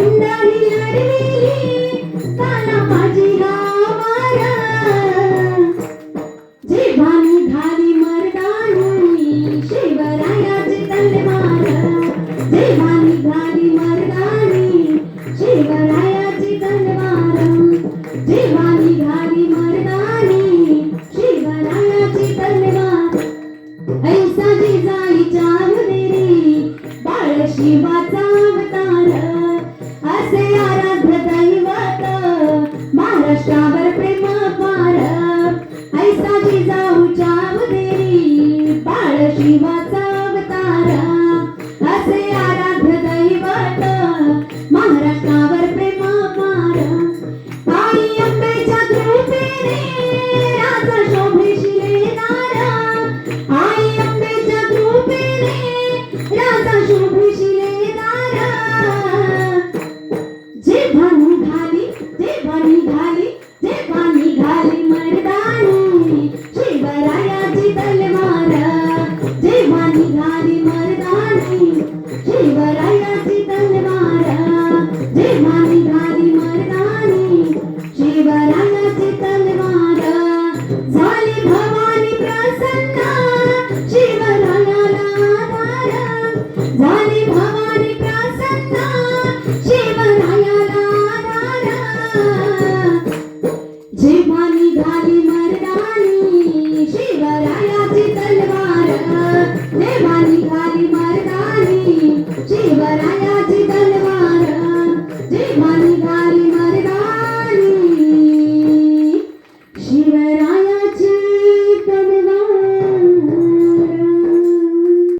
पंढरी लढविली काना माझी गावार जेव्हा निघाली मर्दानी शिवरायाची तलवार जेव्हा निघाली मर्दानी शिवरायाची तलवार जेव्हा निघाली मर्दानी शिवरायाची तलवार ऐसा जिजाईच्या उदरी बाळ शिवाचा अवतार असे आराध्य दैवत महाराष्ट्रावर प्रेम फार ऐसा जिजाऊच्या उदरी बाळ शिवाचा अवतार असे आराध्य दैवत महाराष्ट्रावर प्रेम फार आई अंबेच्या कृपेने राजा शोभेशिले दार आई अंबेच्या कृपेने राजा शोभेशिले दार जेव्हा निघाली मर्दानी शिवरायाची तलवार जेव्हा निघाली मर्दानी शिवरायाची तलवार जेव्हा निघाली मर्दानी शिवरायाची तलवार झाली भवानी प्रसन्न शिवरायाला आधार झाली भवानी प्रसन्न शिवरायाला आधार जेव्हा निघाली मर्दानी शिवरायाची तलवार जेव्हा निघाली मर्दानी शिवरायाची